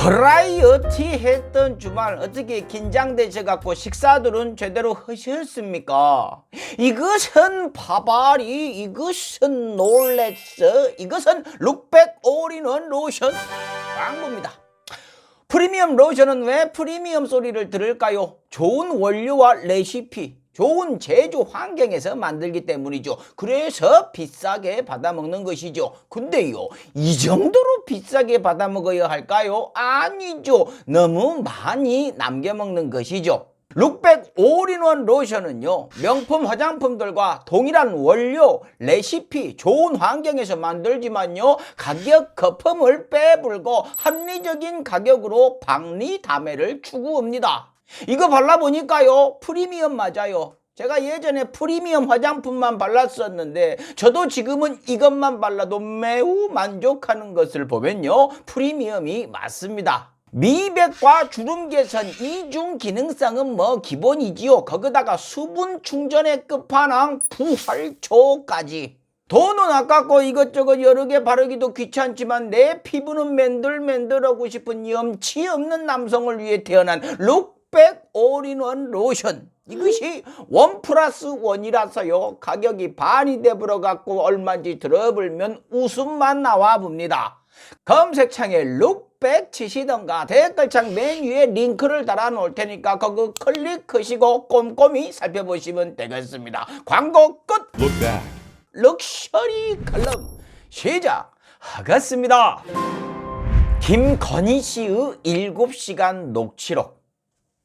버라이어티 했던 주말 어떻게 긴장되셔갖고 식사들은 제대로 하셨습니까? 이것은 파바리, 이것은 놀랬어, 이것은 룩백 올인원 로션 광고입니다. 프리미엄 로션은 왜 프리미엄 소리를 들을까요? 좋은 원료와 레시피, 좋은 제조 환경에서 만들기 때문이죠. 그래서 비싸게 받아먹는 것이죠. 근데요, 이 정도로 비싸게 받아먹어야 할까요? 아니죠. 너무 많이 남겨먹는 것이죠. 룩백 올인원 로션은요, 명품 화장품들과 동일한 원료, 레시피, 좋은 환경에서 만들지만요, 가격 거품을 빼불고 합리적인 가격으로 박리다매를 추구합니다. 이거 발라보니까요, 프리미엄 맞아요. 제가 예전에 프리미엄 화장품만 발랐었는데 저도 지금은 이것만 발라도 매우 만족하는 것을 보면요, 프리미엄이 맞습니다. 미백과 주름 개선 이중 기능성은 뭐 기본이지요. 거기다가 수분 충전의 끝판왕 부활초까지. 돈은 아깝고 이것저것 여러 개 바르기도 귀찮지만 내 피부는 맨들맨들하고 싶은 염치 없는 남성을 위해 태어난 룩백 올인원 로션. 이것이 1+1이라서요, 가격이 반이 돼버려갖고 얼마인지 들어보면 웃음만 나와 봅니다. 검색창에 룩백 치시던가 댓글창 맨 위에 링크를 달아 놓을 테니까 거기 클릭하시고 꼼꼼히 살펴보시면 되겠습니다. 광고 끝! 럭셔리 칼럼 시작하겠습니다. 김건희 씨의 7시간 녹취록.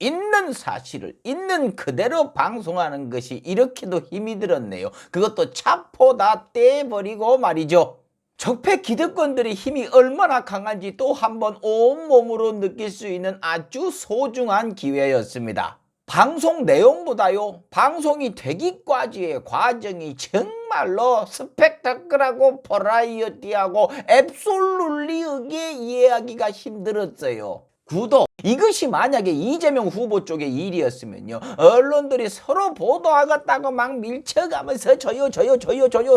있는 사실을 있는 그대로 방송하는 것이 이렇게도 힘이 들었네요. 그것도 차포다 떼버리고 말이죠. 적폐 기득권들의 힘이 얼마나 강한지 또 한번 온몸으로 느낄 수 있는 아주 소중한 기회였습니다. 방송 내용보다요, 방송이 되기까지의 과정이 정말로 스펙타클하고 버라이어티하고 앱솔룰리하게 이해하기가 힘들었어요. 구독. 이것이 만약에 이재명 후보 쪽의 일이었으면요, 언론들이 서로 보도하겠다고 막 밀쳐가면서 저요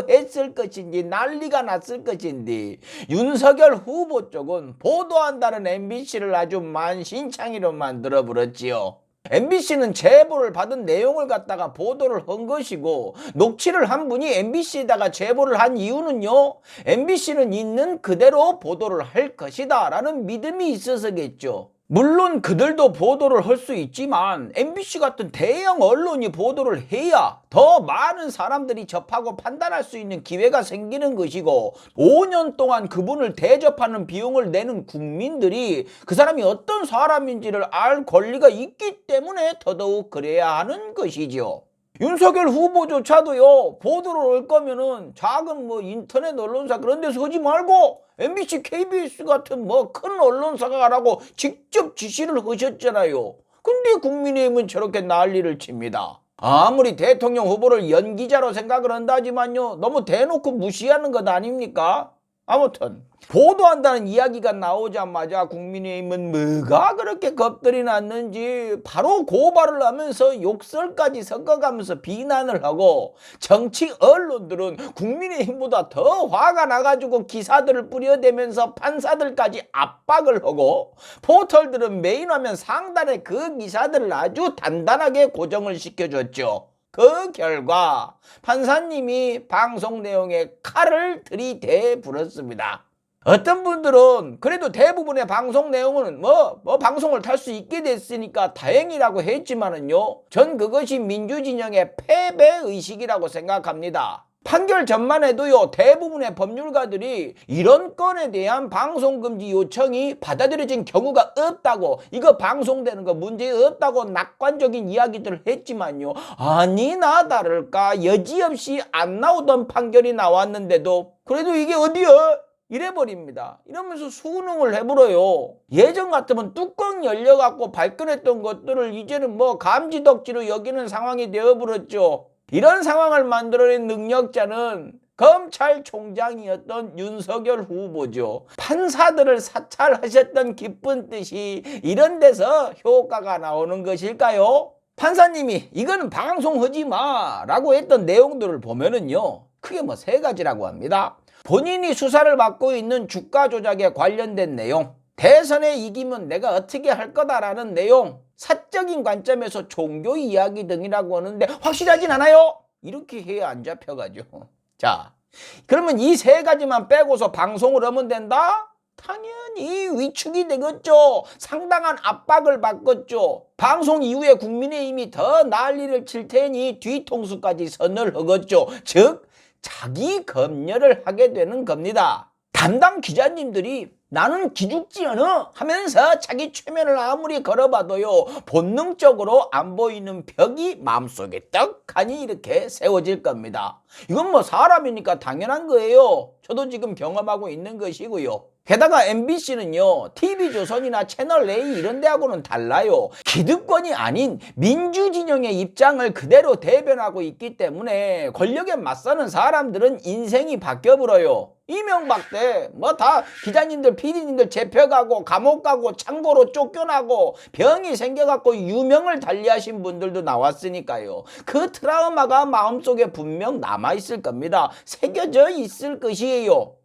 했을 것인지 난리가 났을 것인데, 윤석열 후보 쪽은 보도한다는 MBC를 아주 만신창이로 만들어 버렸지요. MBC는 제보를 받은 내용을 갖다가 보도를 한 것이고, 녹취를 한 분이 MBC에다가 제보를 한 이유는요, MBC는 있는 그대로 보도를 할 것이다 라는 믿음이 있어서겠죠. 물론 그들도 보도를 할 수 있지만 MBC 같은 대형 언론이 보도를 해야 더 많은 사람들이 접하고 판단할 수 있는 기회가 생기는 것이고, 5년 동안 그분을 대접하는 비용을 내는 국민들이 그 사람이 어떤 사람인지를 알 권리가 있기 때문에 더더욱 그래야 하는 것이죠. 윤석열 후보조차도요, 보도를 할 거면은 작은 인터넷 언론사 그런 데서 하지 말고 MBC, KBS 같은 큰 언론사가 가라고 직접 지시를 하셨잖아요. 근데 국민의힘은 저렇게 난리를 칩니다. 아무리 대통령 후보를 연기자로 생각을 한다지만요, 너무 대놓고 무시하는 것 아닙니까? 아무튼 보도한다는 이야기가 나오자마자 국민의힘은 뭐가 그렇게 겁들이 났는지 바로 고발을 하면서 욕설까지 섞어가면서 비난을 하고, 정치 언론들은 국민의힘보다 더 화가 나가지고 기사들을 뿌려대면서 판사들까지 압박을 하고, 포털들은 메인 화면 상단에 그 기사들을 아주 단단하게 고정을 시켜줬죠. 그 결과 판사님이 방송 내용에 칼을 들이대 불었습니다. 어떤 분들은 그래도 대부분의 방송 내용은 방송을 탈 수 있게 됐으니까 다행이라고 했지만은요, 전 그것이 민주진영의 패배의식이라고 생각합니다. 판결 전만 해도요, 대부분의 법률가들이 이런 건에 대한 방송금지 요청이 받아들여진 경우가 없다고, 이거 방송되는 거 문제 없다고 낙관적인 이야기들을 했지만요, 아니나 다를까 여지없이 안 나오던 판결이 나왔는데도 그래도 이게 어디야? 이래버립니다. 이러면서 수능을 해버려요. 예전 같으면 뚜껑 열려갖고 발끈했던 것들을 이제는 감지덕지로 여기는 상황이 되어버렸죠. 이런 상황을 만들어낸 능력자는 검찰총장이었던 윤석열 후보죠. 판사들을 사찰하셨던 기쁜 뜻이 이런 데서 효과가 나오는 것일까요? 판사님이 이거는 방송하지 마 라고 했던 내용들을 보면은요, 크게 3가지라고 합니다. 본인이 수사를 받고 있는 주가 조작에 관련된 내용, 대선에 이기면 내가 어떻게 할 거다라는 내용, 사적인 관점에서 종교 이야기 등이라고 하는데 확실하진 않아요. 이렇게 해야 안 잡혀가지고. 자, 그러면 이 세 가지만 빼고서 방송을 하면 된다? 당연히 위축이 되겠죠. 상당한 압박을 받겠죠. 방송 이후에 국민의힘이 더 난리를 칠 테니 뒤통수까지 선을 하겠죠. 즉 자기 검열을 하게 되는 겁니다. 담당 기자님들이 나는 기죽지 않아 하면서 자기 최면을 아무리 걸어봐도요, 본능적으로 안 보이는 벽이 마음속에 떡하니 이렇게 세워질 겁니다. 이건 뭐 사람이니까 당연한 거예요. 저도 지금 경험하고 있는 것이고요. 게다가 MBC는요, TV조선이나 채널A 이런 데하고는 달라요. 기득권이 아닌 민주진영의 입장을 그대로 대변하고 있기 때문에 권력에 맞서는 사람들은 인생이 바뀌어버려요. 이명박 때 뭐 다 기자님들, PD님들 잡혀가고 감옥 가고 창고로 쫓겨나고 병이 생겨갖고 유명을 달리하신 분들도 나왔으니까요. 그 트라우마가 마음속에 분명 남아있을 겁니다. 새겨져 있을 것이에요.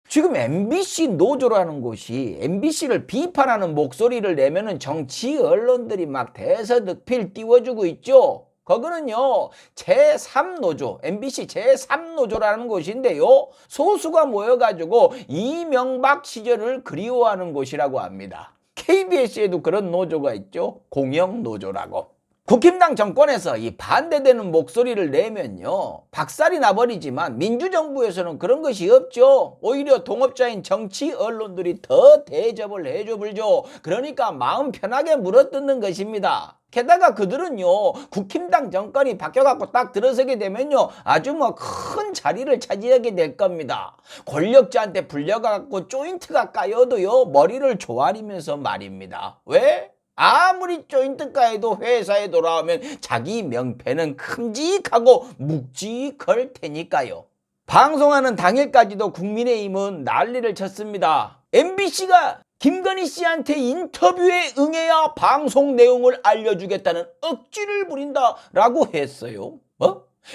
지금 MBC 노조라는 곳이 MBC를 비판하는 목소리를 내면은 정치 언론들이 막 대서득필 띄워주고 있죠. 거기는요, 제3노조, MBC 제3노조라는 곳인데요, 소수가 모여가지고 이명박 시절을 그리워하는 곳이라고 합니다. KBS에도 그런 노조가 있죠. 공영노조라고. 국힘당 정권에서 이 반대되는 목소리를 내면요, 박살이 나버리지만 민주정부에서는 그런 것이 없죠. 오히려 동업자인 정치 언론들이 더 대접을 해줘버리죠. 그러니까 마음 편하게 물어뜯는 것입니다. 게다가 그들은요, 국힘당 정권이 바뀌어갖고 딱 들어서게 되면요, 아주 뭐 큰 자리를 차지하게 될 겁니다. 권력자한테 불려가갖고 조인트가 까여도요, 머리를 조아리면서 말입니다. 왜? 아무리 조인트 까여도 회사에 돌아오면 자기 명패는 큼직하고 묵직할 테니까요. 방송하는 당일까지도 국민의힘은 난리를 쳤습니다. MBC가 김건희 씨한테 인터뷰에 응해야 방송 내용을 알려주겠다는 억지를 부린다라고 했어요.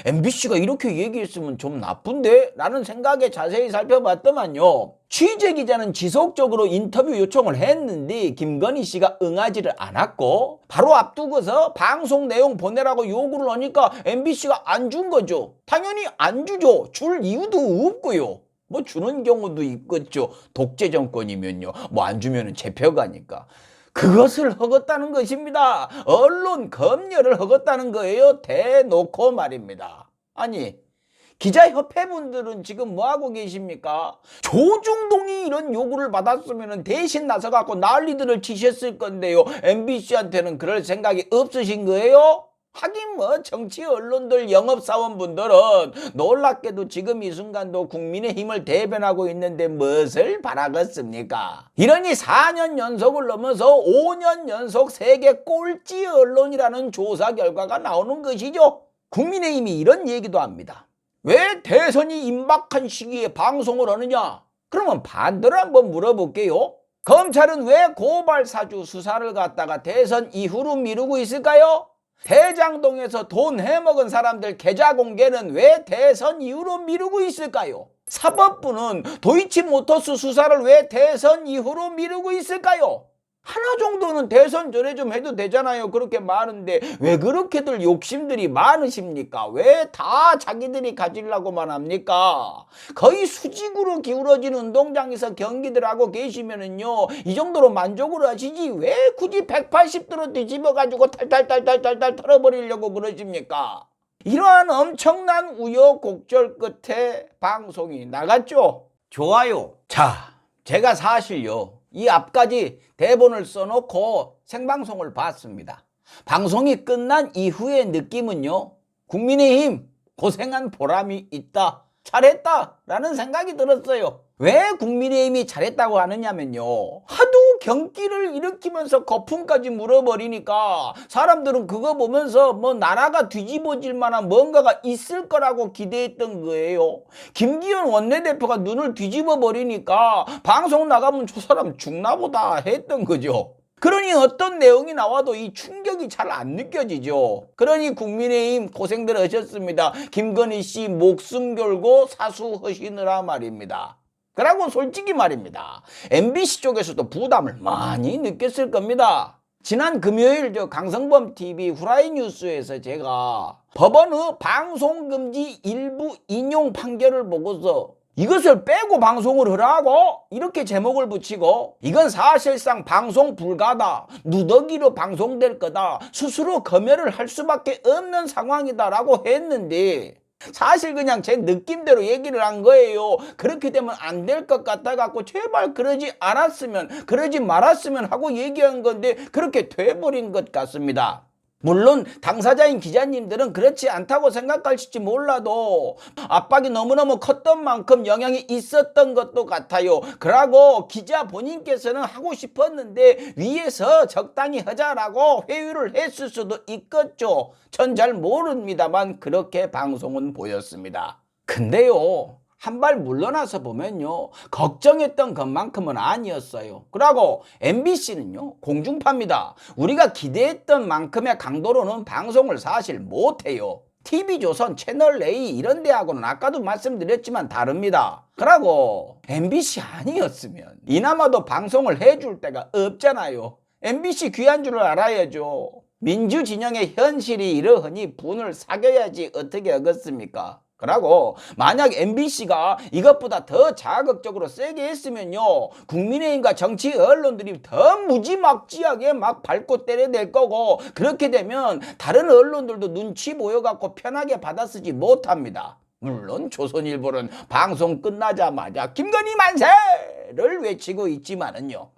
MBC가 이렇게 얘기했으면 좀 나쁜데? 라는 생각에 자세히 살펴봤더만요, 취재기자는 지속적으로 인터뷰 요청을 했는데 김건희 씨가 응하지를 않았고, 바로 앞두고서 방송 내용 보내라고 요구를 하니까 MBC가 안 준 거죠. 당연히 안 주죠. 줄 이유도 없고요. 뭐 주는 경우도 있겠죠. 독재 정권이면요, 뭐 안 주면은 잡혀가니까. 그것을 허겄다는 것입니다. 언론 검열을 허겄다는 거예요. 대놓고 말입니다. 아니, 기자협회분들은 지금 뭐하고 계십니까? 조중동이 이런 요구를 받았으면 대신 나서갖고 난리들을 치셨을 건데요, MBC한테는 그럴 생각이 없으신 거예요? 하긴 뭐 정치 언론들 영업사원분들은 놀랍게도 지금 이 순간도 국민의힘을 대변하고 있는데 무엇을 바라겠습니까? 이러니 4년 연속을 넘어서 5년 연속 세계 꼴찌 언론이라는 조사 결과가 나오는 것이죠. 국민의힘이 이런 얘기도 합니다. 왜 대선이 임박한 시기에 방송을 하느냐? 그러면 반대로 한번 물어볼게요. 검찰은 왜 고발 사주 수사를 갖다가 대선 이후로 미루고 있을까요? 대장동에서 돈 해먹은 사람들 계좌 공개는 왜 대선 이후로 미루고 있을까요? 사법부는 도이치모터스 수사를 왜 대선 이후로 미루고 있을까요? 하나 정도는 대선 전에 좀 해도 되잖아요. 그렇게 많은데 왜 그렇게들 욕심들이 많으십니까? 왜 다 자기들이 가지려고만 합니까? 거의 수직으로 기울어진 운동장에서 경기들 하고 계시면은요, 이 정도로 만족을 하시지 왜 굳이 180도로 뒤집어가지고 탈탈탈탈탈탈 털어버리려고 그러십니까? 이러한 엄청난 우여곡절 끝에 방송이 나갔죠. 좋아요. 자, 제가 사실요, 이 앞까지 대본을 써놓고 생방송을 봤습니다. 방송이 끝난 이후의 느낌은요, 국민의힘 고생한 보람이 있다, 잘했다 라는 생각이 들었어요. 왜 국민의힘이 잘했다고 하느냐면요, 하도 경기를 일으키면서 거품까지 물어버리니까 사람들은 그거 보면서 뭐 나라가 뒤집어질 만한 뭔가가 있을 거라고 기대했던 거예요. 김기현 원내대표가 눈을 뒤집어 버리니까 방송 나가면 저 사람 죽나 보다 했던 거죠. 그러니 어떤 내용이 나와도 이 충격이 잘 안 느껴지죠. 그러니 국민의힘 고생들 하셨습니다. 김건희 씨 목숨 걸고 사수하시느라 말입니다. 그러고 솔직히 말입니다. MBC 쪽에서도 부담을 많이 느꼈을 겁니다. 지난 금요일 강성범 TV 후라이 뉴스에서 제가 법원의 방송금지 일부 인용 판결을 보고서 이것을 빼고 방송을 하라고 이렇게 제목을 붙이고 이건 사실상 방송 불가다, 누더기로 방송될 거다, 스스로 검열을 할 수밖에 없는 상황이다라고 했는데 사실 그냥 제 느낌대로 얘기를 한 거예요. 그렇게 되면 안 될 것 같아 갖고 제발 그러지 않았으면, 그러지 말았으면 하고 얘기한 건데 그렇게 돼버린 것 같습니다. 물론 당사자인 기자님들은 그렇지 않다고 생각할지 몰라도 압박이 너무너무 컸던 만큼 영향이 있었던 것도 같아요. 그러고 기자 본인께서는 하고 싶었는데 위에서 적당히 하자라고 회유를 했을 수도 있겠죠. 전 잘 모릅니다만 그렇게 방송은 보였습니다. 근데요, 한 발 물러나서 보면요, 걱정했던 것만큼은 아니었어요. 그러고 MBC는요, 공중파입니다. 우리가 기대했던 만큼의 강도로는 방송을 사실 못해요. TV조선, 채널A 이런 데하고는 아까도 말씀드렸지만 다릅니다. 그러고 MBC 아니었으면 이나마도 방송을 해줄 데가 없잖아요. MBC 귀한 줄 알아야죠. 민주진영의 현실이 이러하니 분을 사겨야지 어떻게 하겠습니까? 그러고 만약 MBC가 이것보다 더 자극적으로 세게 했으면요, 국민의힘과 정치 언론들이 더 무지막지하게 막 밟고 때려댈 거고, 그렇게 되면 다른 언론들도 눈치 보여갖고 편하게 받아쓰지 못합니다. 물론 조선일보는 방송 끝나자마자 김건희 만세를 외치고 있지만은요,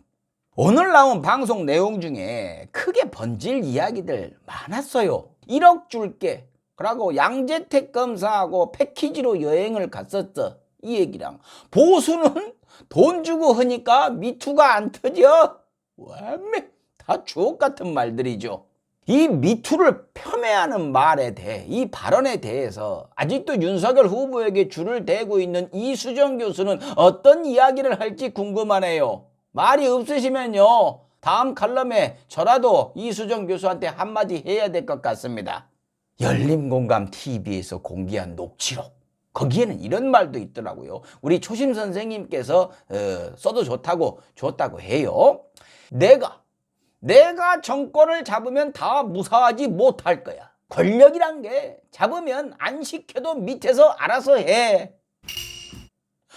오늘 나온 방송 내용 중에 크게 번질 이야기들 많았어요. 1억 줄게, 그러고 양재택 검사하고 패키지로 여행을 갔었어, 이 얘기랑 보수는 돈 주고 하니까 미투가 안 터져. 완매 다 주옥 같은 말들이죠. 이 미투를 폄훼하는 말에 대해, 이 발언에 대해서 아직도 윤석열 후보에게 줄을 대고 있는 이수정 교수는 어떤 이야기를 할지 궁금하네요. 말이 없으시면요, 다음 칼럼에 저라도 이수정 교수한테 한마디 해야 될 것 같습니다. 열린공감TV에서 공개한 녹취록, 거기에는 이런 말도 있더라고요. 우리 초심 선생님께서 써도 좋다고 해요. 내가 정권을 잡으면 다 무사하지 못할 거야. 권력이란 게 잡으면 안 시켜도 밑에서 알아서 해.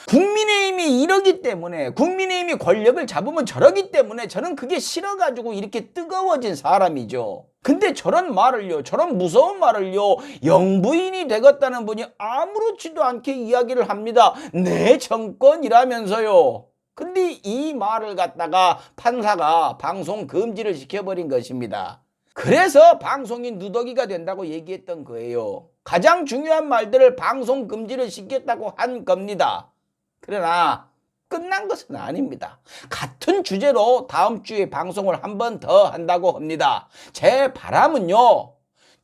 국민의힘이 이러기 때문에, 국민의힘이 권력을 잡으면 저러기 때문에 저는 그게 싫어가지고 이렇게 뜨거워진 사람이죠. 근데 저런 말을요, 저런 무서운 말을요, 영부인이 되겠다는 분이 아무렇지도 않게 이야기를 합니다. 내 정권이라면서요. 근데 이 말을 갖다가 판사가 방송 금지를 시켜버린 것입니다. 그래서 방송이 누더기가 된다고 얘기했던 거예요. 가장 중요한 말들을 방송 금지를 시켰다고 한 겁니다. 그러나 끝난 것은 아닙니다. 같은 주제로 다음 주에 방송을 한 번 더 한다고 합니다. 제 바람은요,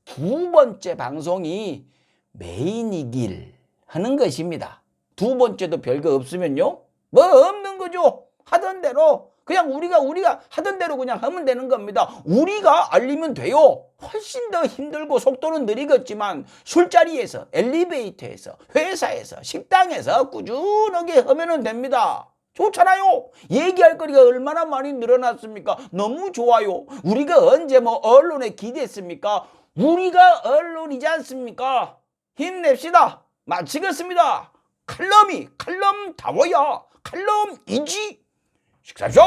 두 번째 방송이 메인이길 하는 것입니다. 두 번째도 별거 없으면요, 뭐 없는 거죠. 하던 대로 그냥 우리가 하던 대로 그냥 하면 되는 겁니다. 우리가 알리면 돼요. 훨씬 더 힘들고 속도는 느리겠지만 술자리에서, 엘리베이터에서, 회사에서, 식당에서 꾸준하게 하면 됩니다. 좋잖아요. 얘기할 거리가 얼마나 많이 늘어났습니까? 너무 좋아요. 우리가 언제 언론에 기대했습니까? 우리가 언론이지 않습니까? 힘냅시다. 마치겠습니다. 칼럼다워야 칼럼이지. 식사하십시오.